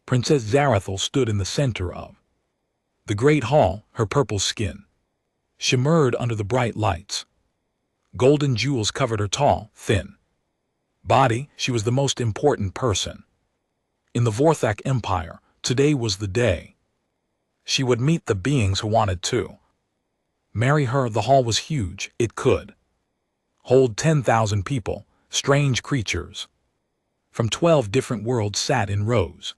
Princess Zarathil stood in the center of the great hall. Her purple skin shimmered under the bright lights. Golden jewels covered her tall, thin body. She was the most important person in the Vorthak Empire. Today was the day she would meet the beings who wanted to marry her. The hall was huge. It could hold 10,000 people. Strange creatures from 12 different worlds sat in rows.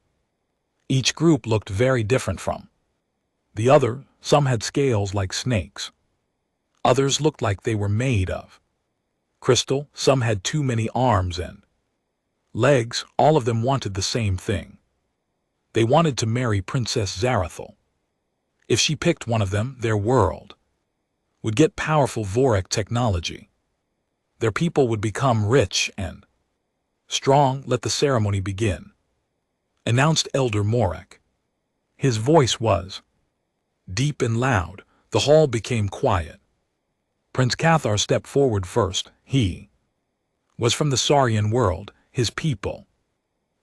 Each group looked very different from the other. Some had scales like snakes. Others looked like they were made of crystal. Some had too many arms and legs. All of them wanted the same thing. They wanted to marry Princess Zarathil. If she picked one of them, their world would get powerful Vorak technology. Their people would become rich and strong. Let the ceremony begin, announced Elder Morak. His voice was deep and loud. The hall became quiet. Prince Cathar stepped forward first. He was from the Saurian world. His people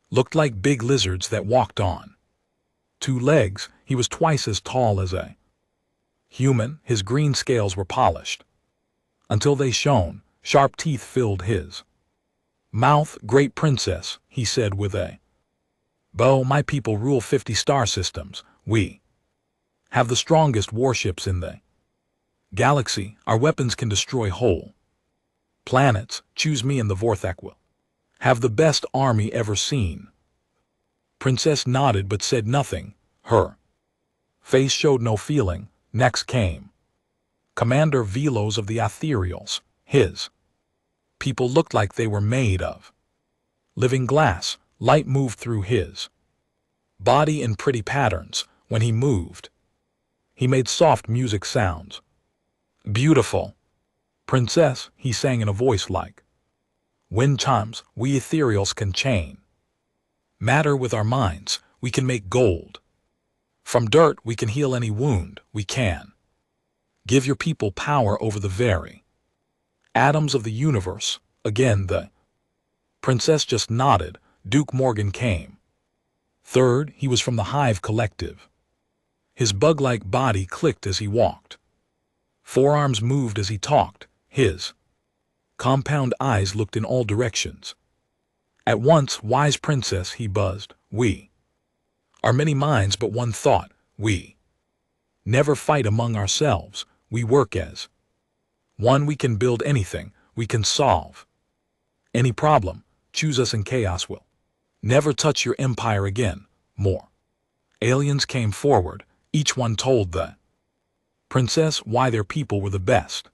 looked like big lizards that walked on 2 legs. He was twice as tall as a human. His green scales were polished until they shone. Sharp teeth filled his mouth. Great princess, he said with a bow, my people rule 50 star systems. We have the strongest warships in the galaxy. Our weapons can destroy whole planets. Choose me and the Vorthak will have the best army ever seen. Princess nodded but said nothing. Her face showed no feeling. Next came Commander Velos of the Ethereals. His people looked like they were made of living glass. Light moved through his body in pretty patterns. When he moved, he made soft music sounds. Beautiful princess, he sang in a voice like wind chimes. We ethereals can chain matter with our minds. We can make gold from dirt. We can heal any wound. We can give your people power over the very atoms of the universe. Again the princess just nodded. Duke Morgan came third. He was from the Hive Collective. His bug-like body clicked as he walked. Forearms moved as he talked. His compound eyes looked in all directions at once. Wise princess, he buzzed. We are many minds but one thought. We never fight among ourselves. We work as one. We can build anything. We can solve any problem. Choose us and chaos will never touch your empire again. More aliens came forward. Each one told the princess why their people were the best.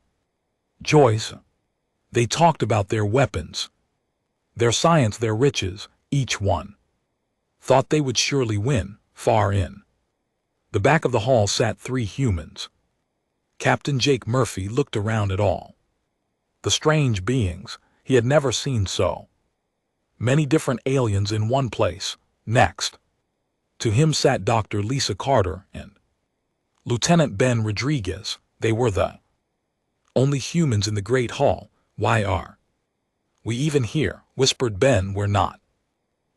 Joyce. They talked about their weapons, their science, their riches. Each one thought they would surely win. Far in the back of the hall sat 3 humans. Captain Jake Murphy looked around at all the strange beings. He had never seen so many different aliens in one place. Next to him sat Dr. Lisa Carter and Lieutenant Ben Rodriguez. They were the only humans in the Great Hall. Why are we even here? Whispered Ben. We're not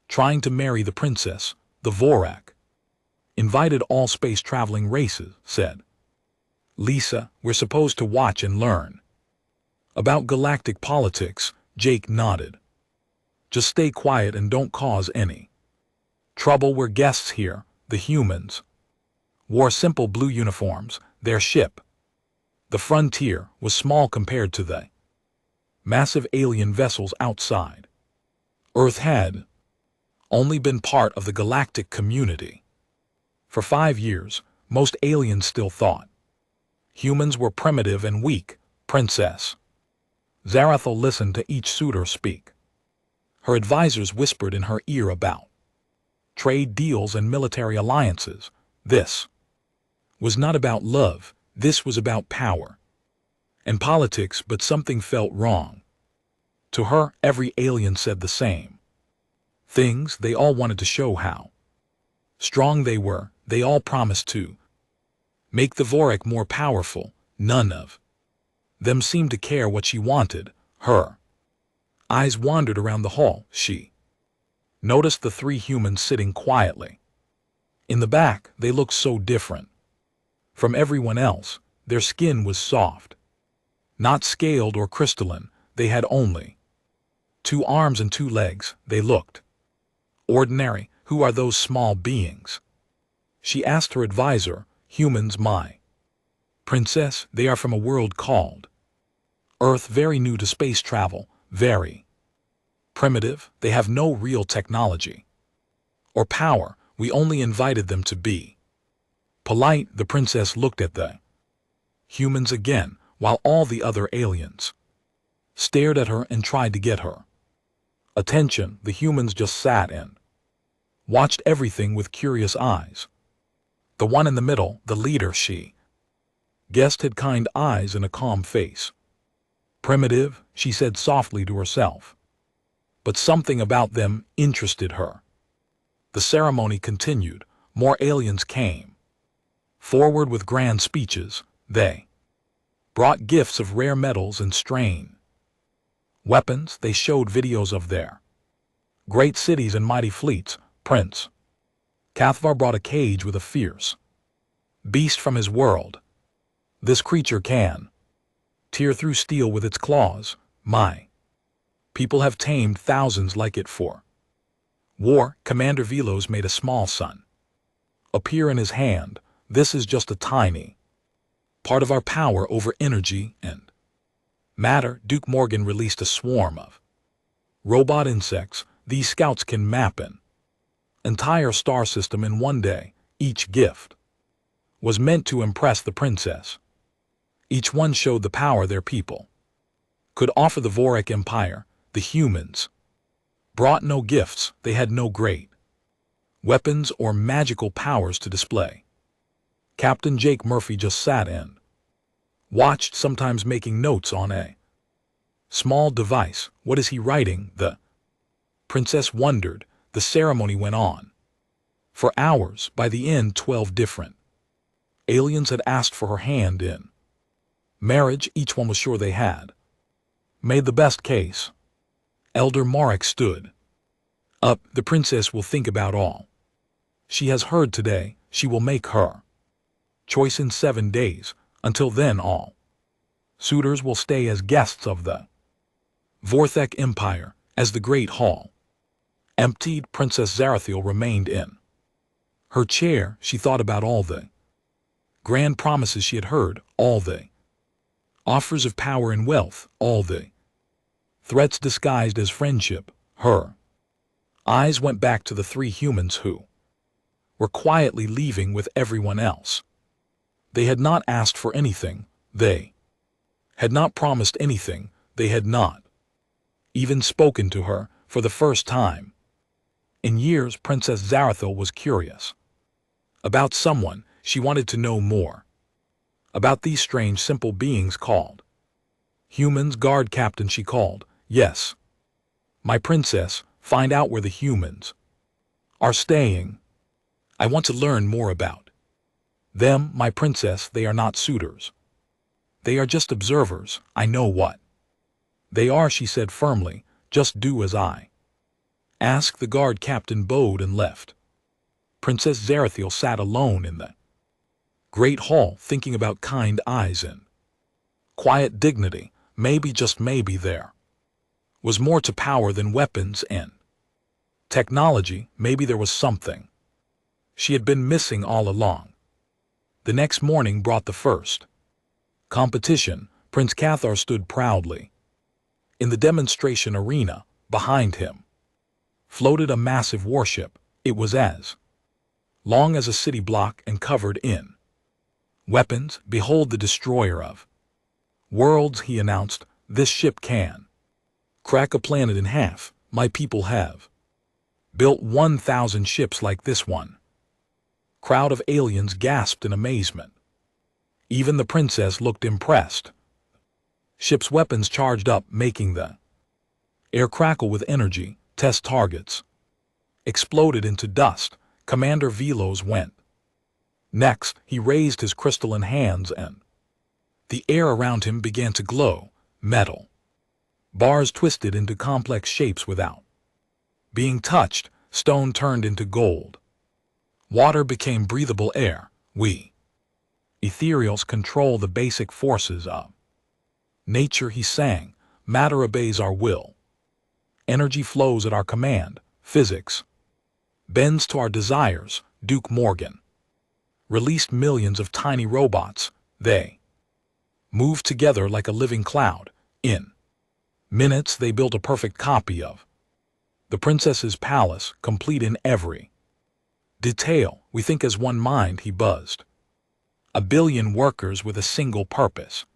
trying to marry the princess. The Vorak invited all space-traveling races, said Lisa. We're supposed to watch and learn about galactic politics. Jake nodded. Just stay quiet and don't cause any trouble. We're guests here. The humans wore simple blue uniforms. Their ship, the Frontier, was small compared to the massive alien vessels outside. Earth had only been part of the galactic community for 5 years. Most aliens still thought humans were primitive and weak. Princess Zarathil listened to each suitor speak. Her advisors whispered in her ear about trade deals and military alliances. This was not about love. This was about power and politics. But something felt wrong. To her, every alien said the same things. They all wanted to show how strong they were. They all promised to make the Vorak more powerful. None of them seemed to care what she wanted. Her eyes wandered around the hall. She noticed the 3 humans sitting quietly. In the back, they looked so different. From everyone else, their skin was soft. Not scaled or crystalline, they had only 2 arms and 2 legs. They looked ordinary. Who are those small beings? She asked her advisor. Humans, my princess. They are from a world called Earth, very new to space travel, very primitive. They have no real technology or power. We only invited them to be polite. The princess looked at the humans again, while all the other aliens stared at her and tried to get her attention. The humans just sat and watched everything with curious eyes. The one in the middle, the leader, she guessed, had kind eyes and a calm face. Primitive, she said softly to herself. But something about them interested her. The ceremony continued. More aliens came forward with grand speeches. They brought gifts of rare metals and strange weapons. They showed videos of their great cities and mighty fleets. Prince Cathvar brought a cage with a fierce beast from his world. This creature can tear through steel with its claws. My people have tamed thousands like it for war. Commander Velos made a small sun appear in his hand. This is just a tiny part of our power over energy and matter. Duke Morgan released a swarm of robot insects. These scouts can map an entire star system in one day. Each gift was meant to impress the princess. Each one showed the power their people could offer the Vorik Empire. The humans brought no gifts. They had no great weapons or magical powers to display. Captain Jake Murphy just sat and watched, sometimes making notes on a small device. What is he writing? The princess wondered. The ceremony went on for hours. By the end, 12 different aliens had asked for her hand in marriage. Each one was sure they had made the best case. Elder Marek stood up. The princess will think about all she has heard today. She will make her choice in 7 days. Until then, all suitors will stay as guests of the Vorthek Empire. As the great hall emptied, Princess Zarathiel remained in her chair. She thought about all the grand promises she had heard, all the offers of power and wealth, all the threats disguised as friendship. Her eyes went back to the 3 humans who were quietly leaving with everyone else. They had not asked for anything. They had not promised anything. They had not even spoken to her. For the first time in years, Princess Zarathiel was curious about someone. She wanted to know more about these strange, simple beings called humans. Guard captain, she called. Yes, my princess, find out where the humans are staying. I want to learn more about them, my princess. They are not suitors. They are just observers. I know what they are, she said firmly. Just do as I ask. The guard captain bowed and left. Princess Zarathiel sat alone in the great hall, thinking about kind eyes and quiet dignity. Maybe, just maybe, there was more to power than weapons and technology. Maybe there was something she had been missing all along. The next morning brought the first competition. Prince Cathar stood proudly in the demonstration arena. Behind him floated a massive warship. It was as long as a city block and covered in weapons. Behold the destroyer of worlds, he announced. This ship can crack a planet in half. My people have built 1,000 ships like this one. Crowd of aliens gasped in amazement. Even the princess looked impressed. Ship's weapons charged up, making the air crackle with energy. Test targets exploded into dust. Commander Velos went next. He raised his crystalline hands and the air around him began to glow. Metal bars twisted into complex shapes without being touched. Stone turned into gold. Water became breathable air. We, ethereals, control the basic forces of nature, he sang. Matter obeys our will. Energy flows at our command. Physics bends to our desires. Duke Morgan released millions of tiny robots. They moved together like a living cloud. In minutes, they built a perfect copy of the princess's palace, complete in every detail. We think as one mind, he buzzed. 1 billion workers with a single purpose.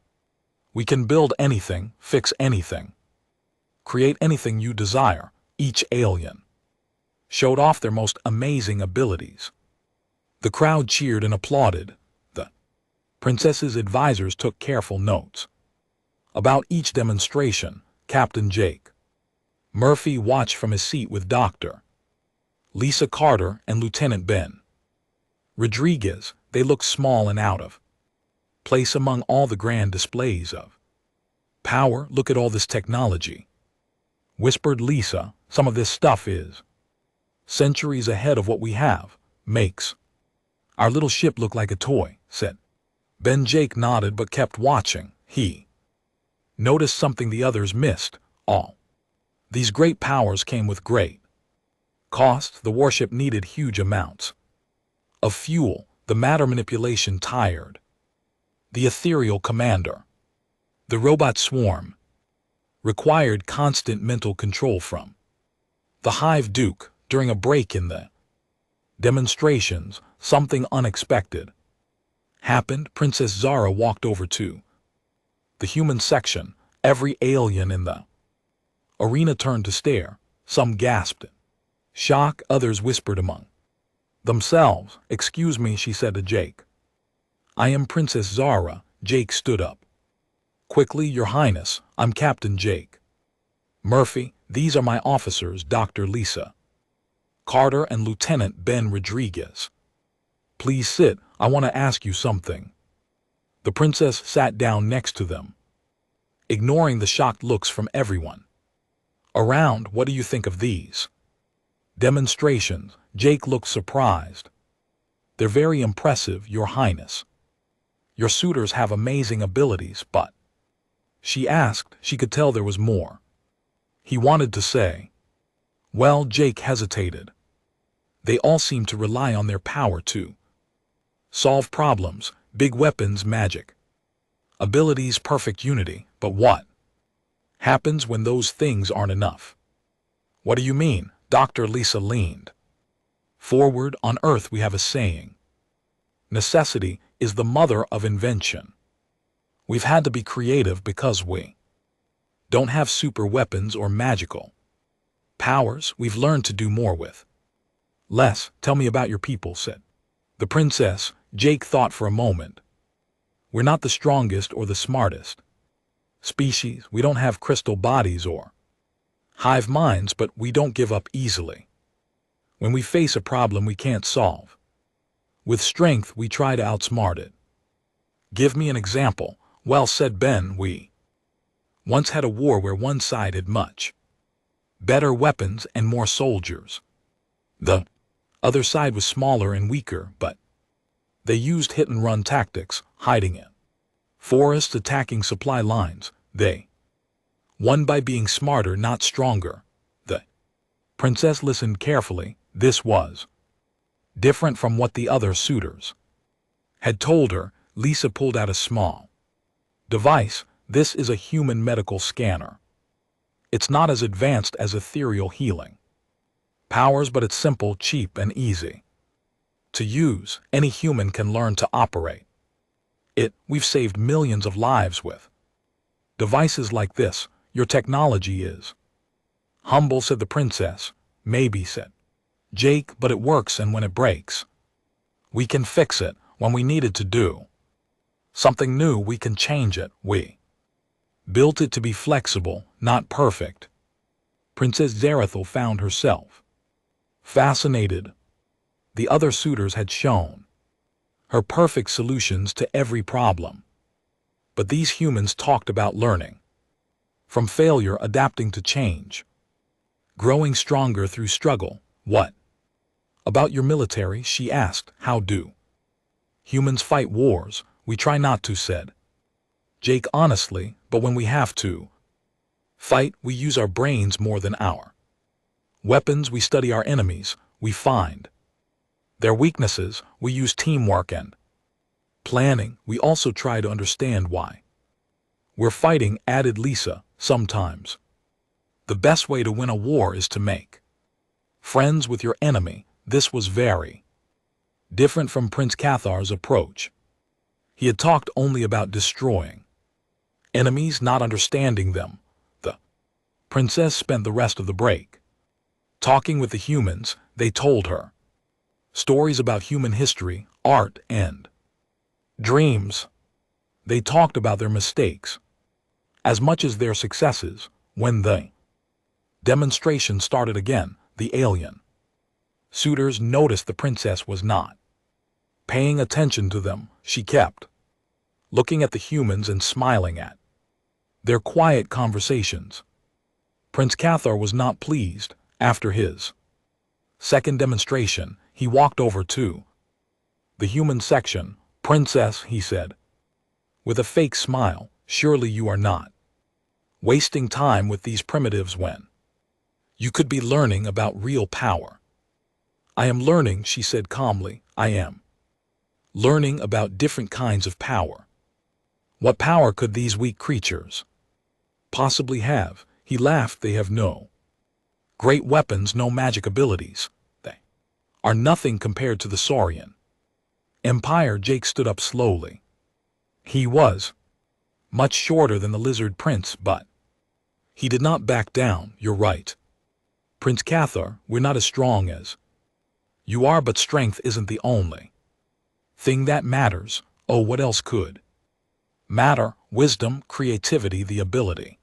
We can build anything, fix anything, create anything you desire. Each alien showed off their most amazing abilities. The crowd cheered and applauded. The princess's advisors took careful notes about each demonstration. Captain Jake Murphy watched from his seat with Dr. Lisa Carter and Lieutenant Ben Rodriguez. They looked small and out of place among all the grand displays of power. Look at all this technology, whispered Lisa. Some of this stuff is centuries ahead of what we have. Makes our little ship look like a toy, said Ben. Jake nodded but kept watching. He noticed something the others missed. All these great powers came with great cost. The warship needed huge amounts of fuel. The matter manipulation tired the ethereal commander. The robot swarm required constant mental control from the Hive Duke. During a break in the demonstrations, something unexpected happened. Princess Zara walked over to the human section. Every alien in the arena turned to stare. Some gasped in shock, others whispered among themselves. Excuse me, she said to Jake. I am Princess Zara. Jake stood up quickly. Your Highness, I'm Captain Jake Murphy. These are my officers, Dr. Lisa Carter and Lieutenant Ben Rodriguez. Please sit. I want to ask you something. The princess sat down next to them, ignoring the shocked looks from everyone around. What do you think of these demonstrations? Jake looked surprised. They're very impressive, Your Highness. Your suitors have amazing abilities, but she asked. She could tell there was more he wanted to say. Well, Jake hesitated. They all seem to rely on their power to solve problems. Big weapons, magic abilities, perfect unity. But what happens when those things aren't enough? What do you mean? Dr. Lisa leaned forward. On Earth we have a saying, necessity is the mother of invention. We've had to be creative because we don't have super weapons or magical powers. We've learned to do more with less. Tell me about your people, said the princess. Jake thought for a moment. We're not the strongest or the smartest species. We don't have crystal bodies or hive minds, but we don't give up easily. When we face a problem we can't solve with strength, we try to outsmart it. Give me an example. Well, said Ben, we once had a war where one side had much better weapons and more soldiers. The other side was smaller and weaker, but they used hit-and-run tactics, hiding in forests, attacking supply lines. They won by being smarter, not stronger. The princess listened carefully. This was different from what the other suitors had told her. Lisa pulled out a small device. This is a human medical scanner. It's not as advanced as ethereal healing powers, but it's simple, cheap, and easy to use. Any human can learn to operate it. We've saved millions of lives with devices like this. Your technology is humble, said the princess. Maybe, said Jake, but it works, and when it breaks, we can fix it. When we needed to do something new, we can change it. We built it to be flexible, not perfect. Princess Zarathil found herself fascinated. The other suitors had shown her perfect solutions to every problem. But these humans talked about learning from failure, adapting to change, growing stronger through struggle. What About your military, she asked. How do humans fight wars? We try not to, said Jake honestly, but when we have to fight, we use our brains more than our weapons. We study our enemies, we find their weaknesses, we use teamwork and planning. We also try to understand why we're fighting, added Lisa. Sometimes the best way to win a war is to make friends with your enemy. This was very different from Prince Cathar's approach. He had talked only about destroying enemies, not understanding them. The princess spent the rest of the break talking with the humans. They told her stories about human history, art, and dreams. They talked about their mistakes as much as their successes. When the demonstration started again, the alien suitors noticed the princess was not paying attention to them. She kept looking at the humans and smiling at their quiet conversations. Prince Cathar was not pleased. After his second demonstration, he walked over to the human section. Princess, he said, with a fake smile, surely you are not wasting time with these primitives when you could be learning about real power. I am learning, she said calmly. I am learning about different kinds of power. What power could these weak creatures possibly have? He laughed. They have no great weapons, no magic abilities. They are nothing compared to the Saurian Empire. Jake stood up slowly. He was much shorter than the lizard prince, but he did not back down. You're right, Prince Cathar, we're not as strong as you are, but strength isn't the only thing that matters. Oh, what else could matter? Wisdom, creativity, the ability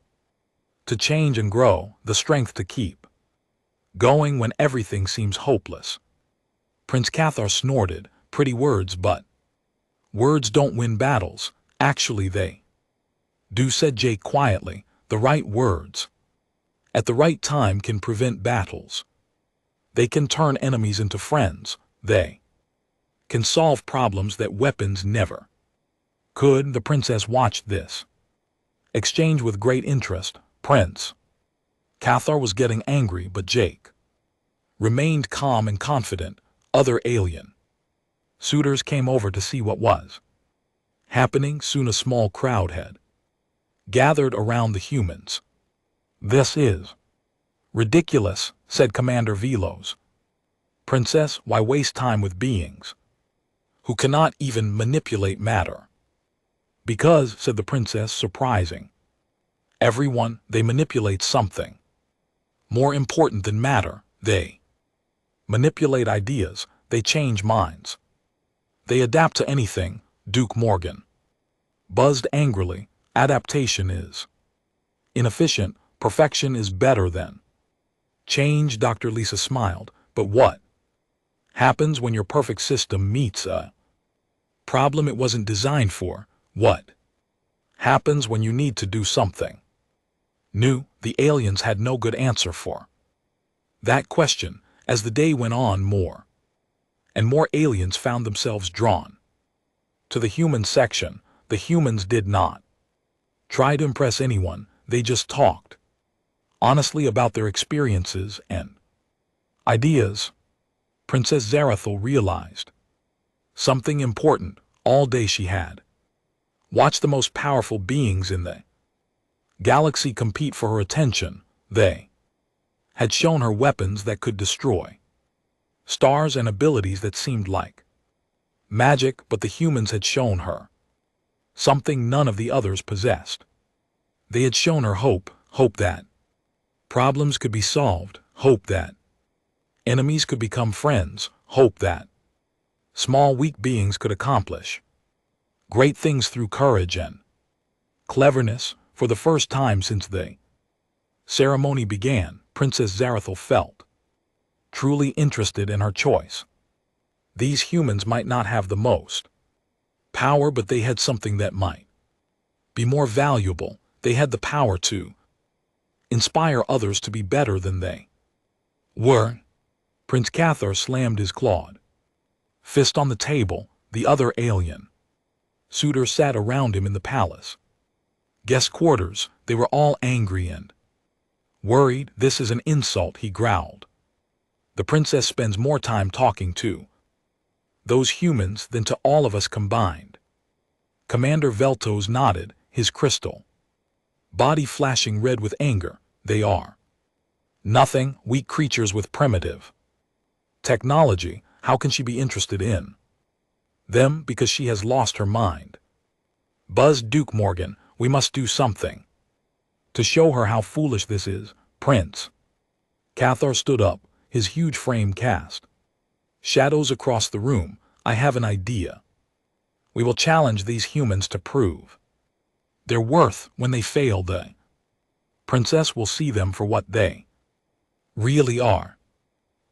to change and grow, the strength to keep going when everything seems hopeless. Prince Cathar snorted. Pretty words, but words don't win battles. Actually, they do, said Jake quietly. The right words at the right time can prevent battles. They can turn enemies into friends. They can solve problems that weapons never could. The princess watched this exchange with great interest. Prince Cathar was getting angry, but Jake remained calm and confident. Other alien suitors came over to see what was happening. Soon a small crowd had gathered around the humans. This is ridiculous, said Commander Velos. Princess, why waste time with beings who cannot even manipulate matter? Because, said the princess, surprising everyone, they manipulate something more important than matter. They manipulate ideas. They change minds. They adapt to anything. Duke Morgan buzzed angrily. Adaptation is inefficient. Perfection is better than change. Dr. Lisa smiled. But what happens when your perfect system meets a problem it wasn't designed for? What happens when you need to do something new? The aliens had no good answer for that question. As the day went on, more and more aliens found themselves drawn to the human section. The humans did not try to impress anyone. They just talked honestly about their experiences and ideas. Princess Zarathil realized something important. All day she had watched the most powerful beings in the galaxy compete for her attention. They had shown her weapons that could destroy stars and abilities that seemed like magic, but the humans had shown her something none of the others possessed. They had shown her hope, hope that problems could be solved, hope that enemies could become friends, hope that small weak beings could accomplish great things through courage and cleverness. For the first time since the ceremony began, Princess Zarathil felt truly interested in her choice. These humans might not have the most power, but they had something that might be more valuable. They had the power to inspire others to be better than they were. Prince Cathar slammed his clawed fist on the table. The other alien suitors sat around him in the palace guest quarters. They were all angry and worried. This is an insult, he growled. The princess spends more time talking to those humans than to all of us combined. Commander Veltos nodded, his crystal body flashing red with anger. They are nothing, weak creatures with primitive technology. How can she be interested in them? Because she has lost her mind. Buzzed Duke Morgan, we must do something to show her how foolish this is. Prince Cathar stood up, his huge frame cast shadows across the room. I have an idea. We will challenge these humans to prove their worth. When they fail, the princess will see them for what they really are.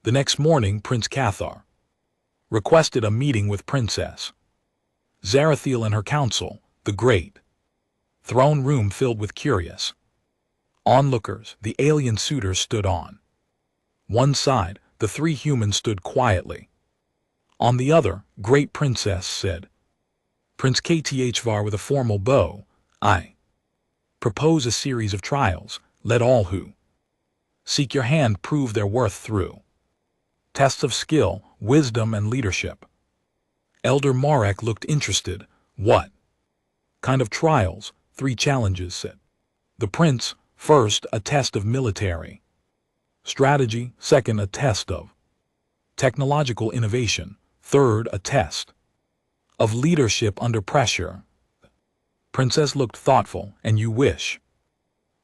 The next morning, Prince Cathar requested a meeting with Princess Zarathiel and her council. The great throne room filled with curious onlookers. The alien suitors stood on one side. The three humans stood quietly on the other. Great Princess, said Prince HFY with a formal bow, I propose a series of trials. Let all who seek your hand prove their worth through tests of skill, wisdom, and leadership. Elder Marek looked interested. What kind of trials? 3 challenges, said the prince. First, a test of military strategy. Second, a test of technological innovation. Third, a test of leadership under pressure. Princess looked thoughtful. And you wish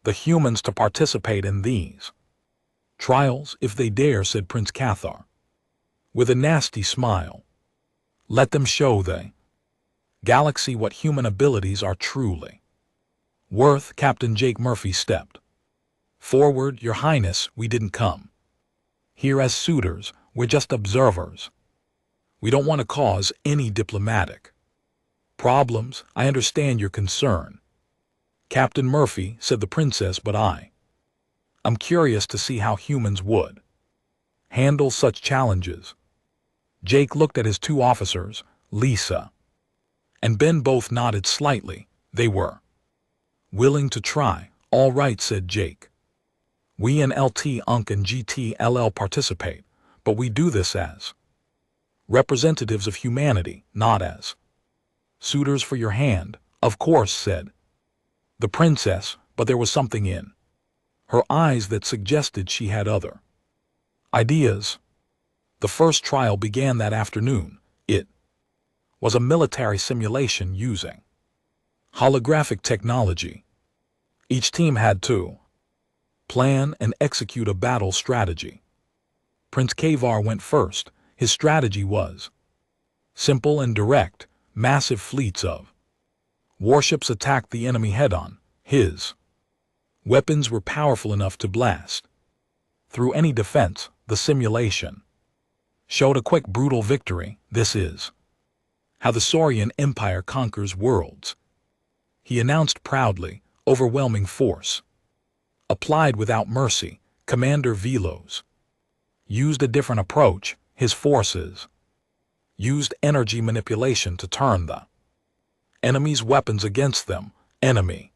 the humans to participate in these trials? If they dare, said Prince Cathar with a nasty smile. Let them show the galaxy what human abilities are truly worth. Captain Jake Murphy stepped forward. Your Highness, we didn't come here as suitors. We're just observers. We don't want to cause any diplomatic problems. I understand your concern, Captain Murphy, said the princess, but I'm curious to see how humans would handle such challenges. Jake looked at his 2 officers, Lisa and Ben. Both nodded slightly. They were willing to try. All right, said Jake. We and LT Unk and GTLL participate, but we do this as representatives of humanity, not as suitors for your hand. Of course, said the princess, but there was something in her eyes that suggested she had other ideas. The first trial began that afternoon. It was a military simulation using holographic technology. Each team had to plan and execute a battle strategy. Prince Cathar went first. His strategy was simple and direct. Massive fleets of warships attacked the enemy head-on. His weapons were powerful enough to blast through any defense. The simulation showed a quick, brutal victory. This is how the Saurian Empire conquers worlds, he announced proudly. Overwhelming force applied without mercy. Commander Velos used a different approach. His forces used energy manipulation to turn the enemy's weapons against them. Enemy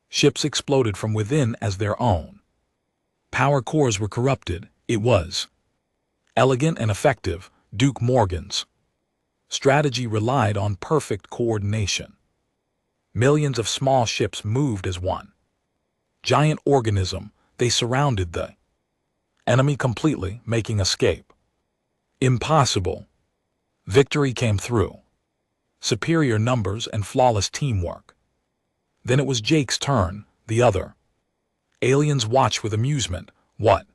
ships exploded from within as their own power cores were corrupted. It was elegant and effective. Duke Morgan's strategy relied on perfect coordination. Millions of small ships moved as one giant organism. They surrounded the enemy completely, making escape impossible. Victory came through superior numbers and flawless teamwork. Then it was Jake's turn. The other aliens watched with amusement. What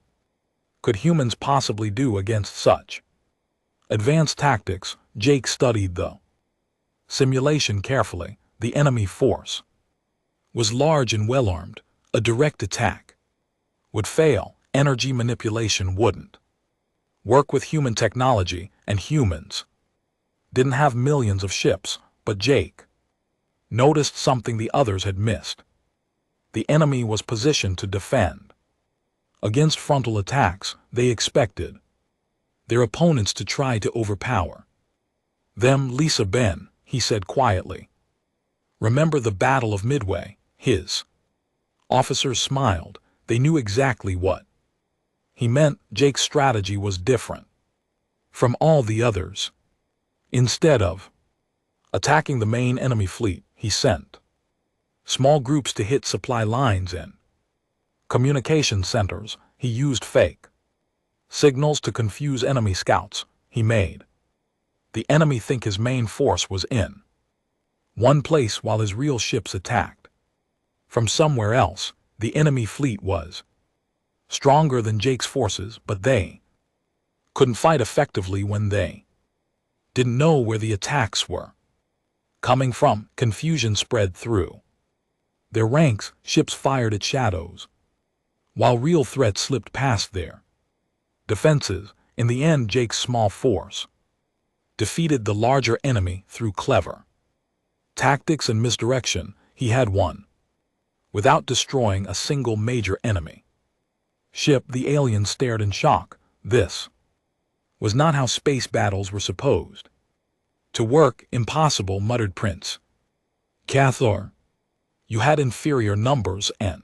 could humans possibly do against such advanced tactics? Jake studied the simulation carefully. The enemy force was large and well-armed. A direct attack would fail. Energy manipulation wouldn't work with human technology, and humans didn't have millions of ships. But Jake noticed something the others had missed. The enemy was positioned to defend against frontal attacks. They expected their opponents to try to overpower them. Lisa Ben, he said quietly. Remember the Battle of Midway? His officers smiled. They knew exactly what he meant. Jake's strategy was different from all the others. Instead of attacking the main enemy fleet, he sent small groups to hit supply lines and communication centers. He used fake signals to confuse enemy scouts. He made the enemy think his main force was in one place while his real ships attacked from somewhere else. The enemy fleet was stronger than Jake's forces, but they couldn't fight effectively when they didn't know where the attacks were coming from. Confusion spread through their ranks. Ships fired at shadows, while real threats slipped past their defenses. In the end, Jake's small force defeated the larger enemy through clever tactics and misdirection. He had won without destroying a single major enemy ship. The aliens stared in shock. This was not how space battles were supposed to work. Impossible, muttered Prince Cathar. You had inferior numbers and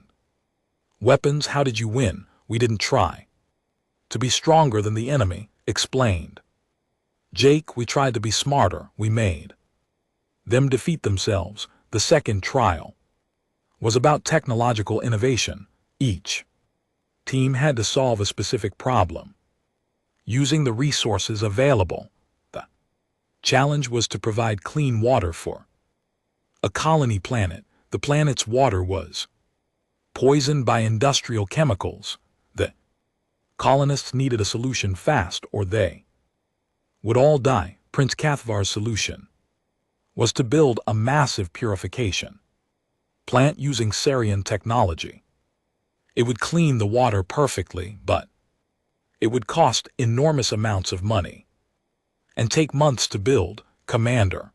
weapons. How did you win? We didn't try to be stronger than the enemy, explained Jake. We tried to be smarter. We made them defeat themselves. The second trial was about technological innovation. Each team had to solve a specific problem using the resources available. The challenge was to provide clean water for a colony planet. The planet's water was poisoned by industrial chemicals. The colonists needed a solution fast or they would all die. Prince Cathvar's solution was to build a massive purification plant using Sarian technology. It would clean the water perfectly, but it would cost enormous amounts of money and take months to build. Commander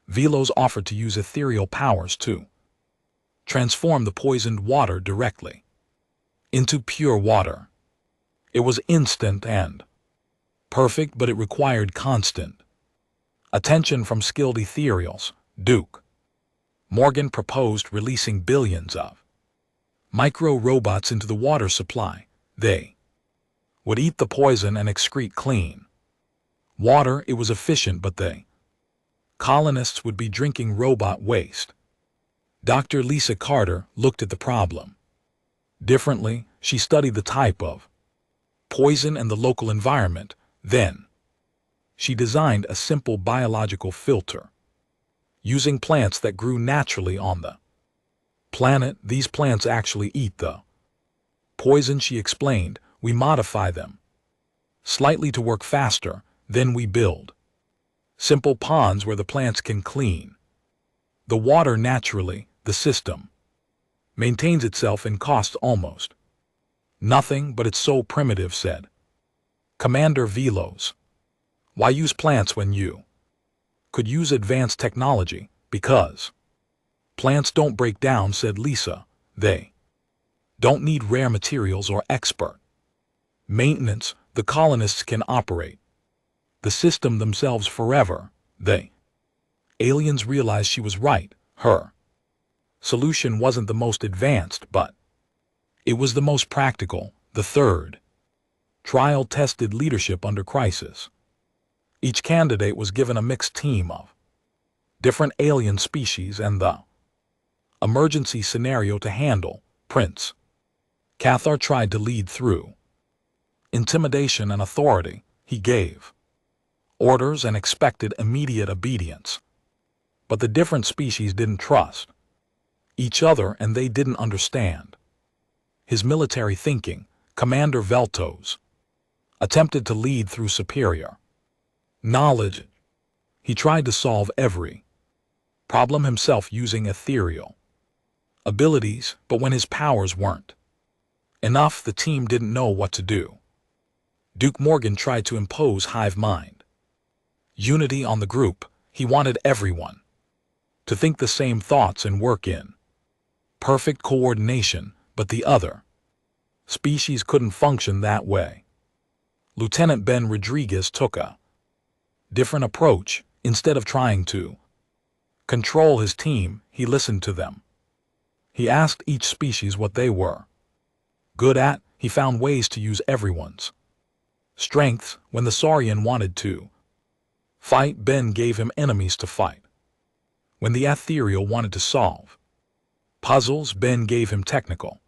Velos offered to use ethereal powers to transform the poisoned water directly into pure water. It was instant and perfect, but it required constant attention from skilled ethereals. Duke Morgan proposed releasing billions of micro-robots into the water supply. They would eat the poison and excrete clean water. It was efficient, but the colonists would be drinking robot waste. Dr. Lisa Carter looked at the problem differently. She studied the type of poison and the local environment. Then she designed a simple biological filter using plants that grew naturally on the planet. These plants actually eat the poison, she explained. We modify them slightly to work faster. Then we build simple ponds where the plants can clean the water naturally. The system maintains itself and costs almost nothing, but it's so primitive, said Commander Velos. Why use plants when you could use advanced technology? Because plants don't break down, said Lisa. They don't need rare materials or expert maintenance. The colonists can operate the system themselves forever. The aliens realized she was right. Her solution wasn't the most advanced, but it was the most practical. The third trial tested leadership under crisis. Each candidate was given a mixed team of different alien species and the emergency scenario to handle. Prince Cathar tried to lead through intimidation and authority. He gave orders and expected immediate obedience. But the different species didn't trust each other and they didn't understand his military thinking. Commander Veltos attempted to lead through superior knowledge. He tried to solve every problem himself using ethereal abilities, but when his powers weren't enough, the team didn't know what to do. Duke Morgan tried to impose hive mind unity on the group. He wanted everyone to think the same thoughts and work in perfect coordination, but the other species couldn't function that way. Lieutenant Ben Rodriguez took a different approach. Instead of trying to control his team, he listened to them. He asked each species what they were good at. He found ways to use everyone's strengths. When the Saurian wanted to fight, Ben gave him enemies to fight. When the ethereal wanted to solve puzzles, Ben gave him technical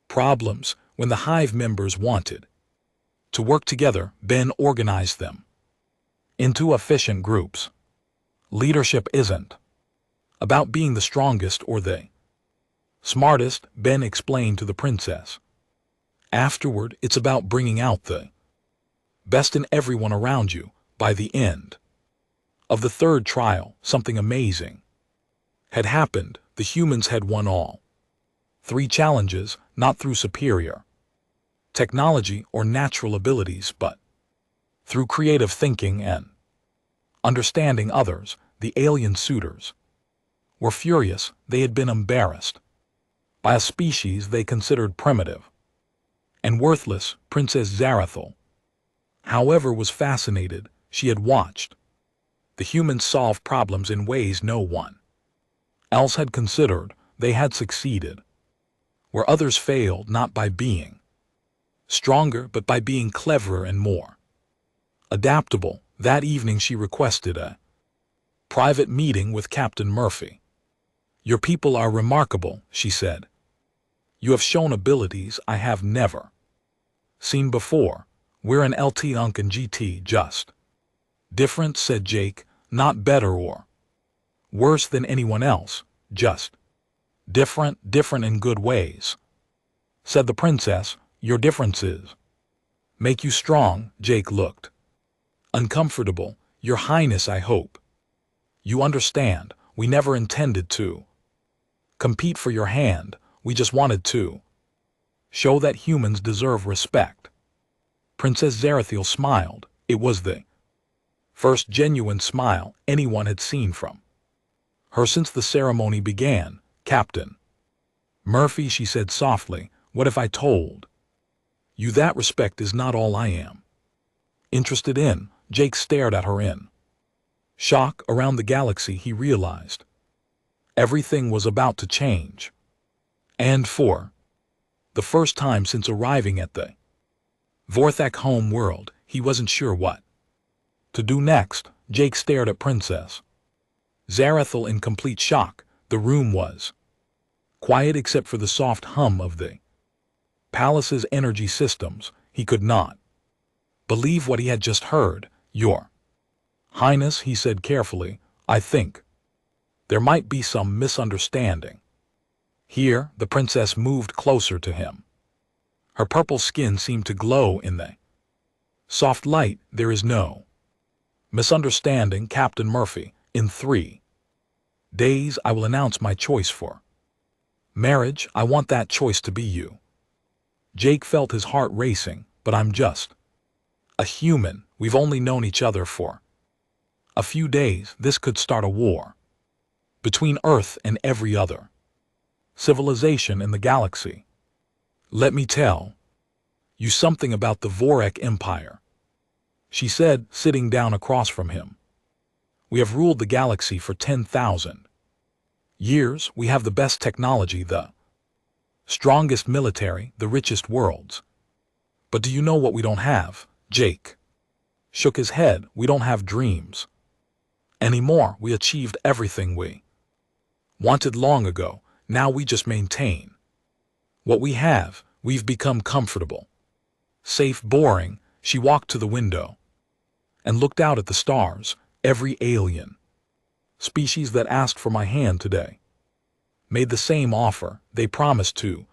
problems. When the hive members wanted to work together, Ben organized them into efficient groups. Leadership isn't about being the strongest or the smartest, Ben explained to the princess. Afterward, it's about bringing out the best in everyone around you. By the end of the third trial, something amazing had happened. The humans had won all three challenges, not through superior technology or natural abilities, but through creative thinking and understanding others. The alien suitors were furious. They had been embarrassed by a species they considered primitive and worthless. Princess Zarathil, however, was fascinated. She had watched the humans solve problems in ways no one else had considered. They had succeeded where others failed, not by being stronger, but by being cleverer and more adaptable. That evening she requested a private meeting with Captain Murphy. Your people are remarkable, she said. You have shown abilities I have never seen before. We're an LT Unk and GT just different, said Jake. Not better or worse than anyone else, just different in good ways, said the princess. Your differences make you strong. Jake looked uncomfortable. Your Highness, I hope you understand. We never intended to compete for your hand. We just wanted to show that humans deserve respect. Princess Zarathil smiled. It was the first genuine smile anyone had seen from her since the ceremony began. Captain Murphy, she said softly, what if I told you that respect is not all I am interested in? Jake stared at her in shock. Around the galaxy, he realized everything was about to change. And for the first time since arriving at the Vorthak home world, he wasn't sure what to do next. Jake stared at Princess Zarathil in complete shock. The room was quiet except for the soft hum of the palace's energy systems. He could not believe what he had just heard. Your Highness, he said carefully, I think there might be some misunderstanding here. The princess moved closer to him. Her purple skin seemed to glow in the soft light. There is no misunderstanding, Captain Murphy. In 3 days, I will announce my choice for marriage. I want that choice to be you. Jake felt his heart racing. But I'm just a human. We've only known each other for a few days. This could start a war between Earth and every other civilization in the galaxy. Let me tell you something about the Vorek Empire, she said, sitting down across from him. We have ruled the galaxy for 10,000 years. We have the best technology, the strongest military, the richest worlds. But do you know what we don't have? Jake shook his head. We don't have dreams anymore. We achieved everything we wanted long ago. Now we just maintain what we have. We've become comfortable, safe, boring. She walked to the window and looked out at the stars. Every alien species that asked for my hand today made the same offer. They promised to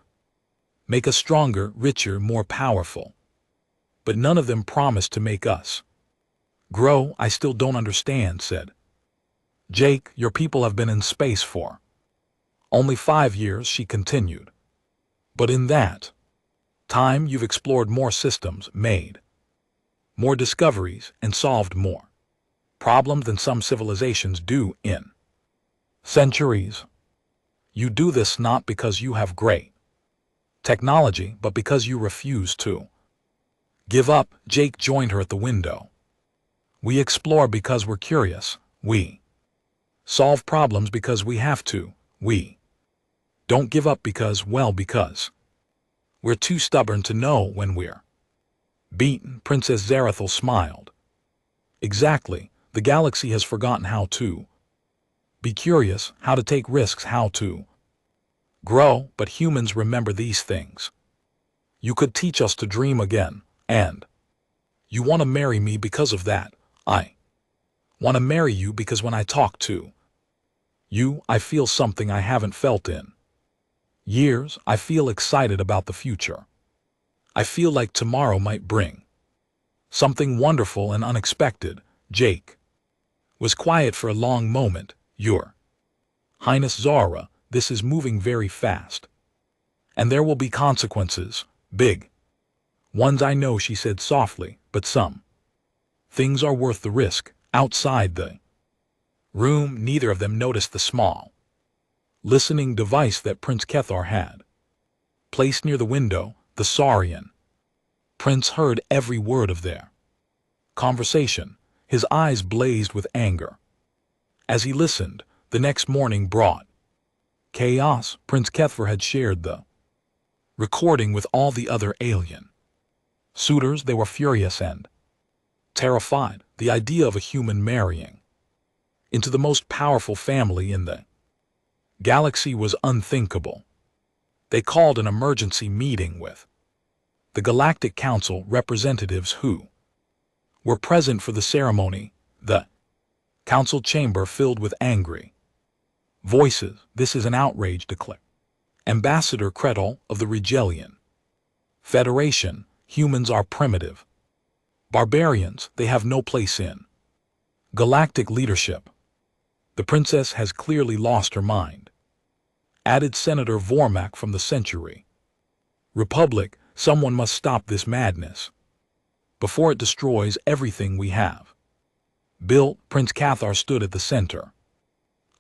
make us stronger, richer, more powerful. But none of them promised to make us grow. I still don't understand, said Jake. Your people have been in space for only 5 years, she continued. But in that time, you've explored more systems, made more discoveries, and solved more problems than some civilizations do in centuries. You do this not because you have great technology, but because you refuse to Give up, Jake joined her at the window. We explore because we're curious. We solve problems because we have to. We don't give up because we're too stubborn to know when we're beaten. Princess Zarathil smiled. Exactly, the galaxy has forgotten how to be curious, how to take risks, how to grow, but humans remember these things. You could teach us to dream again, and you want to marry me because of that. I want to marry you because when I talk to you, I feel something I haven't felt in years. I feel excited about the future. I feel like tomorrow might bring something wonderful and unexpected. Jake was quiet for a long moment. Your Highness Zara, this is moving very fast. And there will be consequences, big ones, I know, she said softly, but some things are worth the risk. Outside the room, neither of them noticed the small listening device that Prince Kethar had placed near the window. The Saurian prince heard every word of their conversation. His eyes blazed with anger as he listened. The next morning brought chaos. Prince Kethar had shared the recording with all the other alien suitors. They were furious and terrified. The idea of a human marrying into the most powerful family in the galaxy was unthinkable. They called an emergency meeting with the Galactic Council representatives who were present for the ceremony. The council chamber filled with angry voices. This is an outrage, declared Ambassador Kretel of the Regelian Federation. Humans are primitive barbarians. They have no place in galactic leadership. The princess has clearly lost her mind, added Senator Vormak from the Century Republic. Someone must stop this madness before it destroys everything we have built. Prince Cathar stood at the center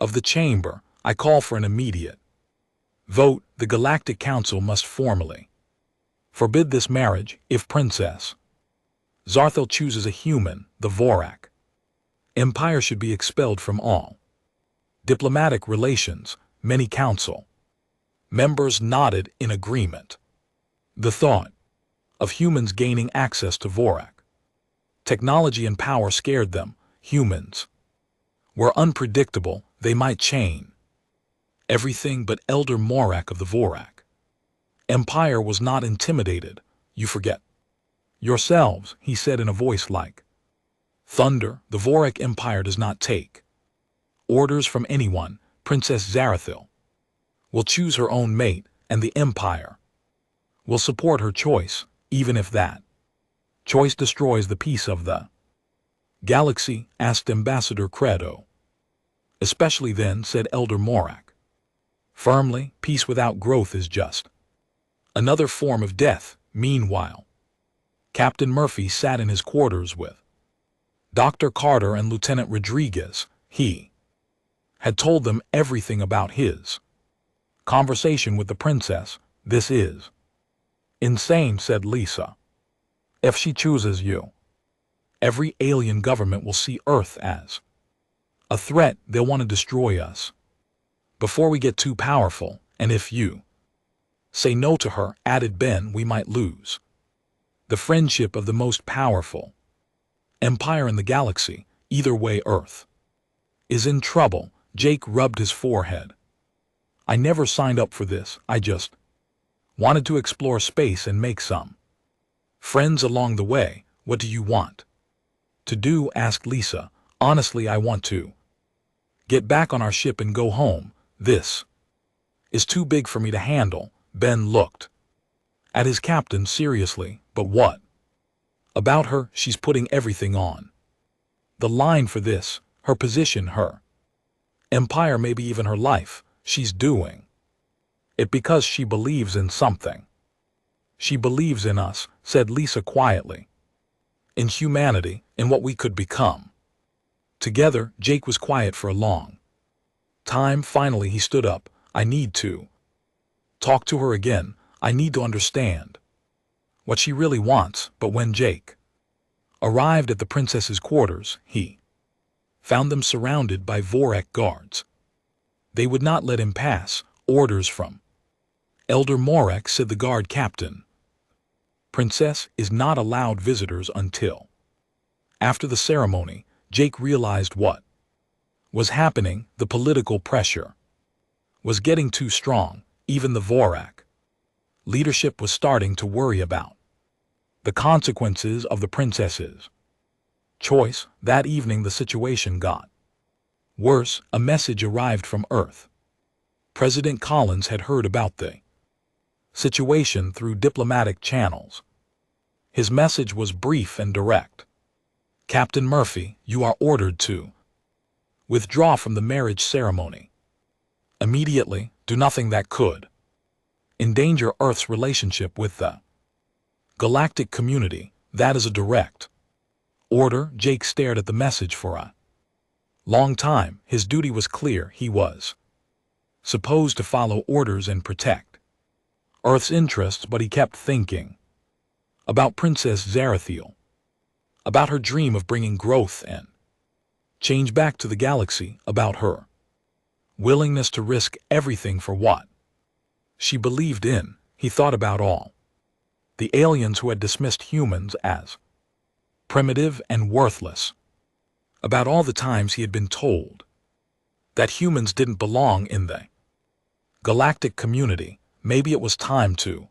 of the chamber. I call for an immediate vote. The Galactic Council must formally forbid this marriage. If Princess Zarthil chooses a human, the Vorak Empire should be expelled from all diplomatic relations. Many council members nodded in agreement. The thought of humans gaining access to Vorak technology and power scared them. Humans were unpredictable. They might change everything, but Elder Morak of the Vorak Empire was not intimidated. You forget yourselves, he said in a voice like thunder. The Vorak Empire does not take orders from anyone. Princess Zarathil will choose her own mate, and the Empire will support her choice, even if that choice destroys the peace of the galaxy. Asked Ambassador Credo. Especially then, said Elder Morak firmly. Peace without growth is just another form of death. Meanwhile, Captain Murphy sat in his quarters with Dr. Carter and Lieutenant Rodriguez. He had told them everything about his conversation with the princess. This is insane, said Lisa. If she chooses you, every alien government will see Earth as a threat. They'll want to destroy us before we get too powerful. And if you say no to her, added Ben, we might lose the friendship of the most powerful empire in the galaxy. Either way, Earth is in trouble. Jake rubbed his forehead. I never signed up for this. I just wanted to explore space and make some friends along the way. What do you want to do? Asked Lisa. Honestly, I want to get back on our ship and go home. This is too big for me to handle. Ben looked at his captain seriously. But what about her? She's putting everything on the line for this. Her position, her empire, maybe even her life. She's doing it because she believes in something. She believes in us, said Lisa quietly. In humanity, in what we could become together. Jake was quiet for a long time. Finally, he stood up. I need to talk to her again. I need to understand what she really wants. But when Jake arrived at the princess's quarters, he found them surrounded by Vorak guards. They would not let him pass. Orders from Elder Morak, said the guard captain. Princess is not allowed visitors until after the ceremony. Jake realized what was happening. The political pressure was getting too strong. Even the Vorak leadership was starting to worry about the consequences of the princess's choice. That evening the situation got worse. A message arrived from Earth. President Collins had heard about the situation through diplomatic channels. His message was brief and direct. Captain Murphy, you are ordered to withdraw from the marriage ceremony immediately. Do nothing that could endanger Earth's relationship with the galactic community. That is a direct order. Jake stared at the message for a long time. His duty was clear. He was supposed to follow orders and protect Earth's interests, but he kept thinking about Princess Zarathiel, about her dream of bringing growth and change back to the galaxy, about her willingness to risk everything for what she believed in. He thought about all the aliens who had dismissed humans as primitive and worthless, about all the times he had been told that humans didn't belong in the galactic community. Maybe it was time to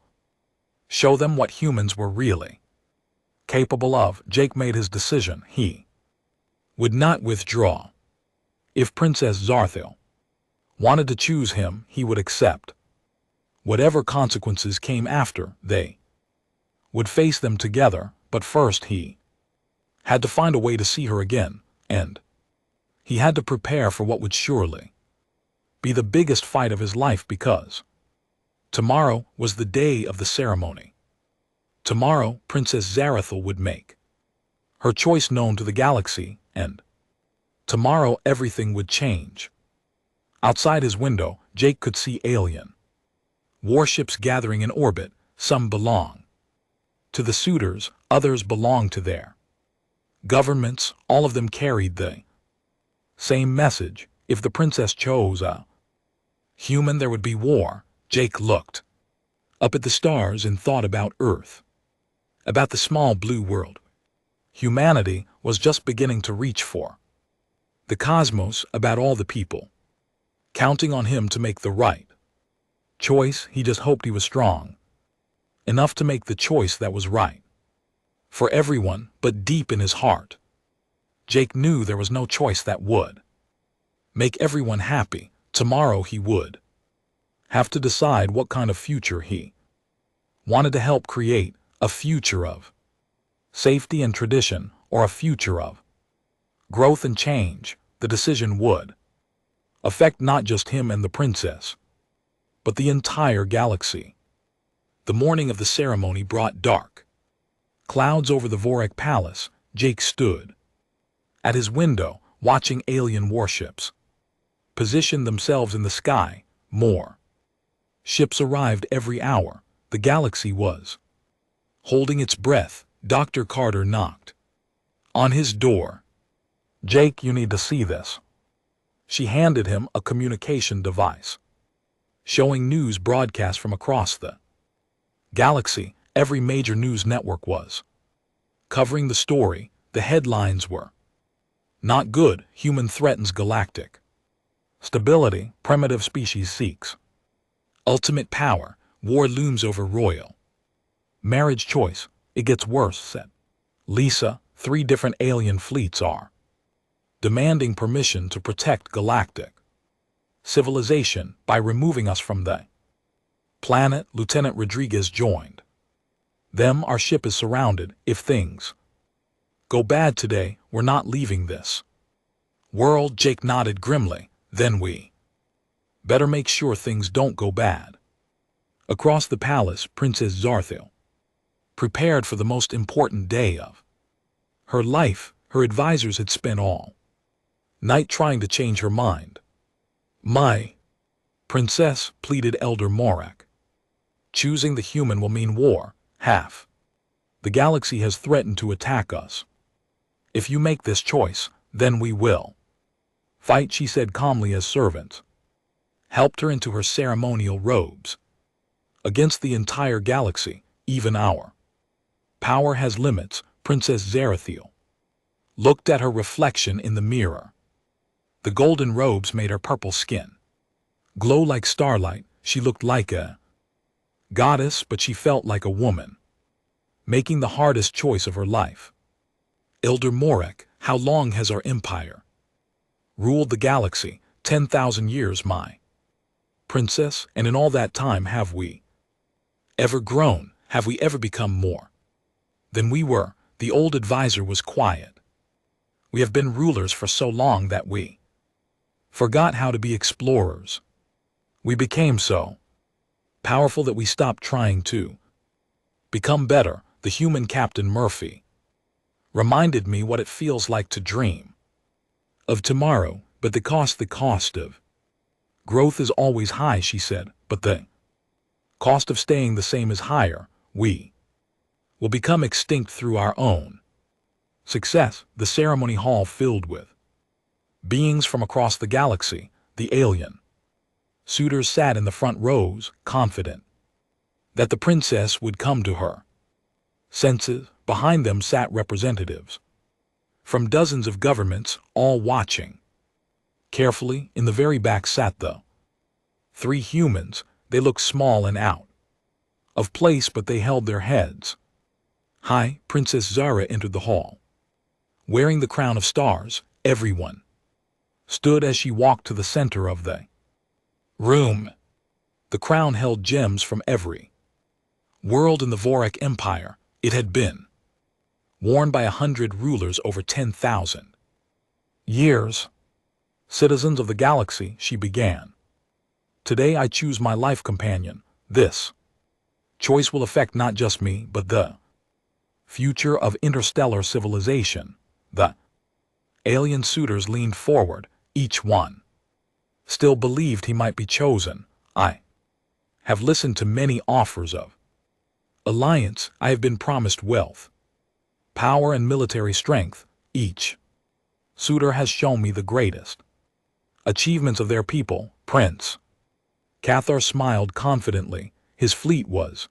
show them what humans were really capable of. Jake made his decision. He would not withdraw. If Princess Zarathiel wanted to choose him, he would accept whatever consequences came after. They would face them together, but first he had to find a way to see her again, and he had to prepare for what would surely be the biggest fight of his life, because tomorrow was the day of the ceremony. Tomorrow, Princess Zarathiel would make her choice known to the galaxy, and tomorrow everything would change. Outside his window, Jake could see alien warships gathering in orbit. Some belong to the suitors, others belong to their governments. All of them carried the same message. If the princess chose a human, there would be war. Jake looked up at the stars and thought about Earth, about the small blue world humanity was just beginning to reach for, the cosmos, about all the people counting on him to make the right choice. He just hoped he was strong enough to make the choice that was right for everyone. But deep in his heart, Jake knew there was no choice that would make everyone happy. Tomorrow he would have to decide what kind of future he wanted to help create, a future of safety and tradition, or a future of growth and change. The decision would affect not just him and the princess, but the entire galaxy. The morning of the ceremony brought dark clouds over the Vorak palace. Jake stood at his window, watching alien warships position themselves in the sky. More ships arrived every hour. The galaxy was holding its breath. Dr. Carter knocked on his door. Jake, you need to see this. She handed him a communication device showing news broadcasts from across the galaxy. Every major news network was covering the story. The headlines were, "Not good, human threatens galactic stability, primitive species seeks ultimate power, war looms over royal marriage choice. It gets worse," said Lisa. 3 different alien fleets are demanding permission to protect galactic civilization by removing us from the planet. Lieutenant Rodriguez joined them. Our ship is surrounded. If things go bad today, we're not leaving this world. Jake nodded grimly. Then we better make sure things don't go bad. Across the palace, Princess Zarathiel prepared for the most important day of her life. Her advisors had spent all night trying to change her mind. "My princess," pleaded Elder Morak, "choosing the human will mean war. Half The galaxy has threatened to attack us. If you make this choice, then we will fight, she said calmly as servants helped her into her ceremonial robes. Against the entire galaxy, even our power has limits, Princess Zarathiel looked at her reflection in the mirror. The golden robes made her purple skin glow like starlight. She looked like a goddess, but she felt like a woman, making the hardest choice of her life. Elder Morek, how long has our empire ruled the galaxy? 10,000 years, my princess, and in all that time have we ever grown? Have we ever become more than we were? The old advisor was quiet. We have been rulers for so long that we forgot how to be explorers. We became so powerful that we stopped trying to become better. The human Captain Murphy reminded me what it feels like to dream of tomorrow, but the cost of growth is always high, she said, but the cost of staying the same is higher. We will become extinct through our own success. The ceremony hall filled with beings from across the galaxy. The alien suitors sat in the front rows, confident that the princess would come to her senses. Behind them sat representatives from dozens of governments, all watching carefully. In the very back sat the three humans. They looked small and out of place, but they held their heads high. Princess Zara entered the hall, wearing the crown of stars. Everyone stood as she walked to the center of the room. The crown held gems from every world in the Vorak Empire. It had been worn by 100 rulers over 10,000 years. Citizens of the galaxy, she began. Today I choose my life companion. This choice will affect not just me, but the future of interstellar civilization. The alien suitors leaned forward. Each one still believed he might be chosen. I have listened to many offers of alliance. I have been promised wealth, power, and military strength. Each suitor has shown me the greatest achievements of their people. Prince Cathar smiled confidently. His fleet was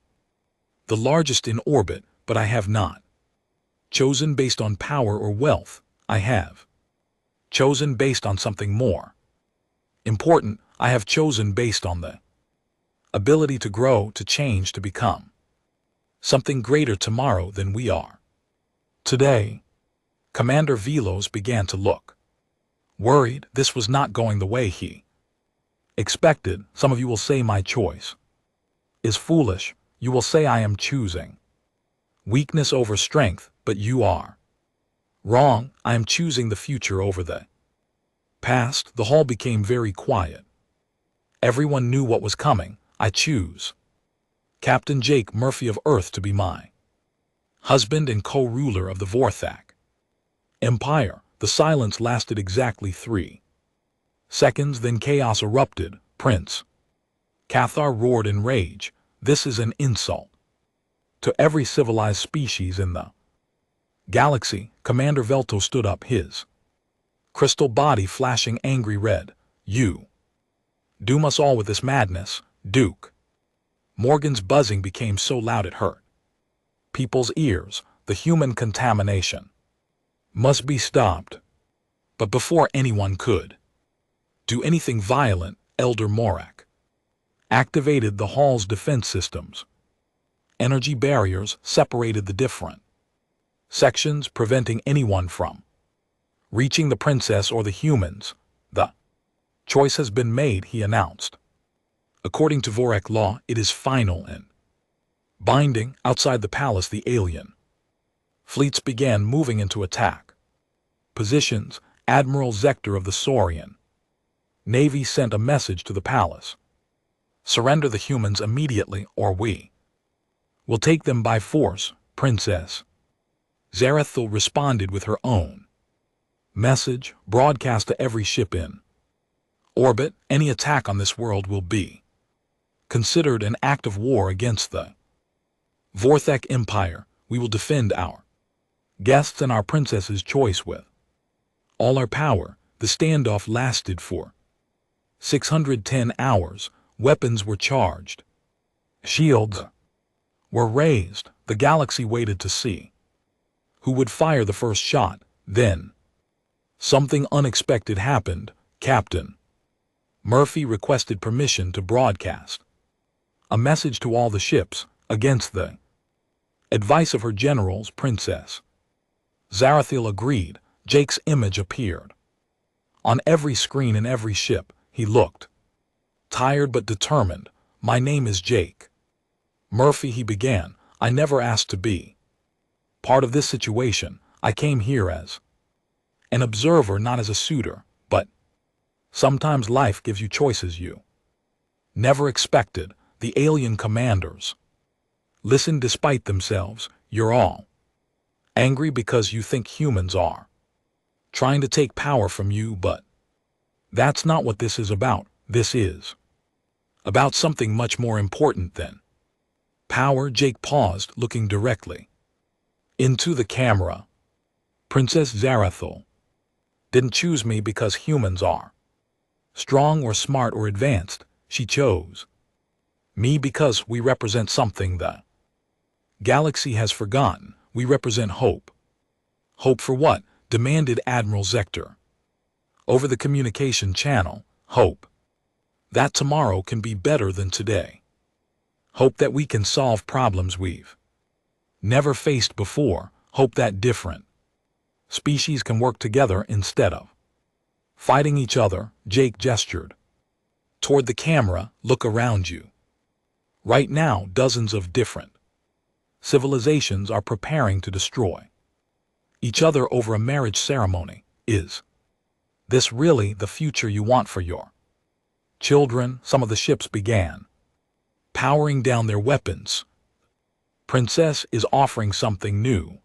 the largest in orbit, but I have not chosen based on power or wealth. I have chosen based on something more important. I have chosen based on the ability to grow, to change, to become something greater tomorrow than we are today. Commander Velos began to look worried. This was not going the way he expected. Some of you will say my choice is foolish. You will say I am choosing weakness over strength, but you are wrong. I am choosing the future over the past. The hall became very quiet. Everyone knew what was coming. I choose Captain Jake Murphy of Earth to be my husband and co-ruler of the Vorthak Empire. The silence lasted exactly 3 seconds, then chaos erupted. Prince Cathar roared in rage. This is an insult to every civilized species in the galaxy. Commander Velto stood up, his crystal body flashing angry red. You doom us all with this madness, Duke. Morgan's buzzing became so loud it hurt people's ears. The human contamination must be stopped. But before anyone could do anything violent, Elder Morak activated the hall's defense systems. Energy barriers separated the different sections, preventing anyone from reaching the princess or the humans. The choice has been made, he announced. According to Vorak law, it is final and binding. Outside the palace, the alien fleets began moving into attack positions. Admiral Zector of the Saurian Navy sent a message to the palace. Surrender the humans immediately, or we will take them by force. Princess Zarathil responded with her own message, broadcast to every ship in orbit. Any attack on this world will be considered an act of war against the Vorthak Empire. We will defend our guests and our princess's choice with all our power. The standoff lasted for 610 hours. Weapons were charged. Shields were raised. The galaxy waited to see who would fire the first shot. Then something unexpected happened. Captain Murphy requested permission to broadcast a message to all the ships against the advice of her generals. Princess Zarathil agreed. Jake's image appeared on every screen in every ship. He looked tired but determined. My name is Jake Murphy, he began. I never asked to be part of this situation. I came here as an observer, not as a suitor, but sometimes life gives you choices you never expected. The alien commanders listened despite themselves. You're all angry because you think humans are trying to take power from you, but that's not what this is about. This is about something much more important than power. Jake paused, looking directly into the camera. Princess Zarathil didn't choose me because humans are strong or smart or advanced. She chose me because we represent something the galaxy has forgotten. We represent hope. Hope for what? Demanded Admiral Zector over the communication channel. Hope that tomorrow can be better than today. Hope that we can solve problems we've never faced before. Hope that different species can work together instead of fighting each other. Jake gestured toward the camera. Look around you. Right now, dozens of different civilizations are preparing to destroy each other over a marriage ceremony. Is this really the future you want for your children? Some of the ships began powering down their weapons. Princess is offering something new.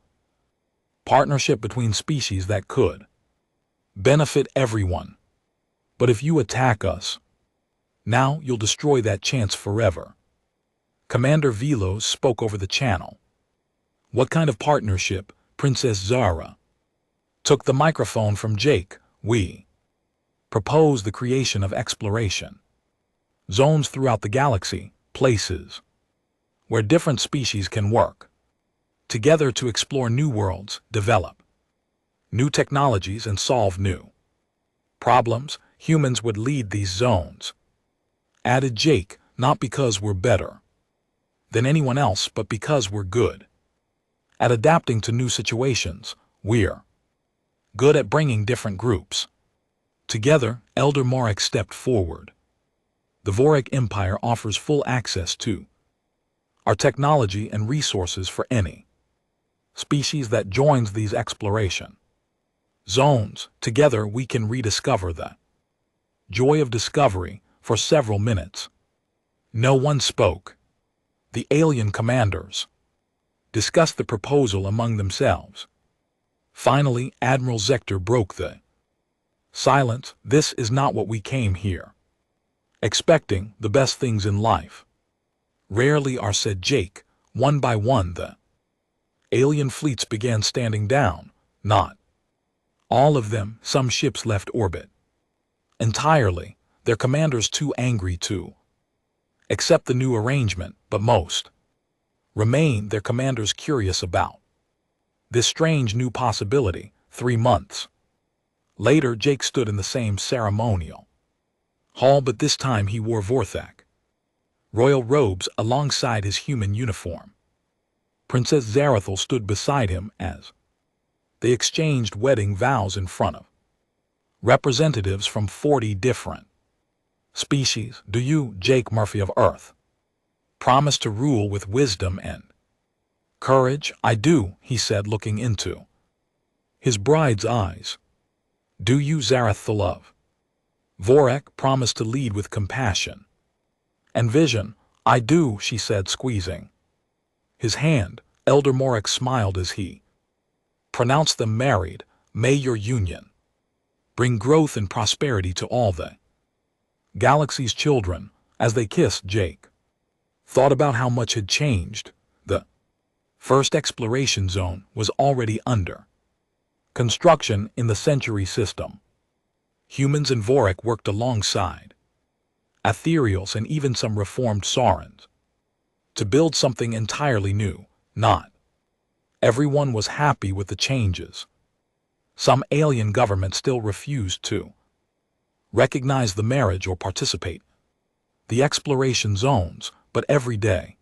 Partnership between species that could benefit everyone. But if you attack us now, you'll destroy that chance forever. Commander Velos spoke over the channel. What kind of partnership? Princess Zara took the microphone from Jake. We propose the creation of exploration zones throughout the galaxy, places where different species can work together to explore new worlds, develop new technologies, and solve new problems. Humans would lead these zones, added Jake, not because we're better than anyone else, but because we're good at adapting to new situations. We're good at bringing different groups together. Elder Marek stepped forward. The Vorik Empire offers full access to our technology and resources for any species that joins these exploration zones. Together we can rediscover the joy of discovery. For several minutes, no one spoke. The alien commanders discussed the proposal among themselves. Finally, Admiral Zector broke the silence. This is not what we came here expecting. The best things in life rarely are, said Jake. One by one, the alien fleets began standing down. Not all of them. Some ships left orbit entirely, their commanders too angry to accept the new arrangement, but most remained, their commanders curious about this strange new possibility. 3 months later, Jake stood in the same ceremonial hall, but this time he wore Vorthak royal robes alongside his human uniform. Princess Zarathil stood beside him as they exchanged wedding vows in front of representatives from 40 different species. Do you, Jake Murphy of Earth, promise to rule with wisdom and courage? I do, he said, looking into his bride's eyes. Do you, Zarathil of Vorak, promise to lead with compassion and vision? I do, she said, squeezing his hand. Elder Morik smiled as he pronounced them married. May your union bring growth and prosperity to all the galaxy's children. As they kissed, Jake thought about how much had changed. The First exploration zone was already under construction in the Century system. Humans and Vorik worked alongside ethereals and even some reformed Saurans to build something entirely new. Not everyone was happy with the changes. Some alien governments still refused to recognize the marriage or participate the exploration zones, but every day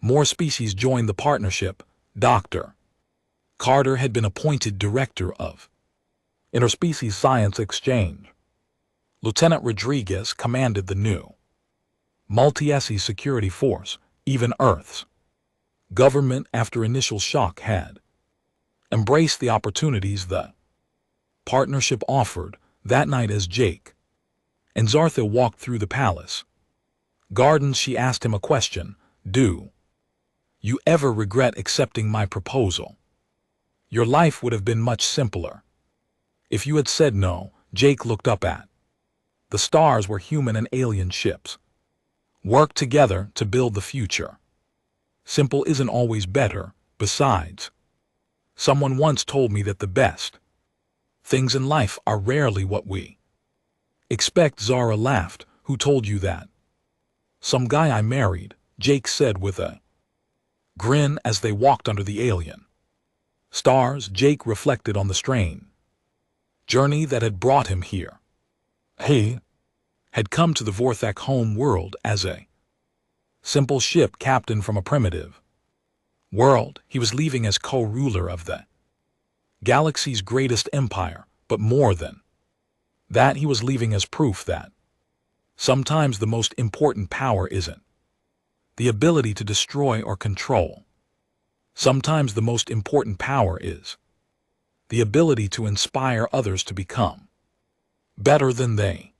more species joined the partnership. Dr. Carter had been appointed director of Interspecies Science Exchange. Lieutenant Rodriguez commanded the new multi-SE security force. Even Earth's government, after initial shock, had embraced the opportunities the partnership offered. That night, as Jake and Zartha walked through the palace gardens, she asked him a question. Do you ever regret accepting my proposal? Your life would have been much simpler if you had said no. Jake looked up at the stars where human and alien ships worked together to build the future. Simple isn't always better. Besides, someone once told me that the best things in life are rarely what we expect. Zara laughed. Who told you that? Some guy I married, Jake said with a grin as they walked under the alien stars. Jake reflected on the strange journey that had brought him here. He had come to the Vorthak home world as a simple ship captain from a primitive world. He was leaving as co-ruler of the galaxy's greatest empire, but more than that, he was leaving as proof that sometimes the most important power isn't the ability to destroy or control. Sometimes the most important power is the ability to inspire others to become better than they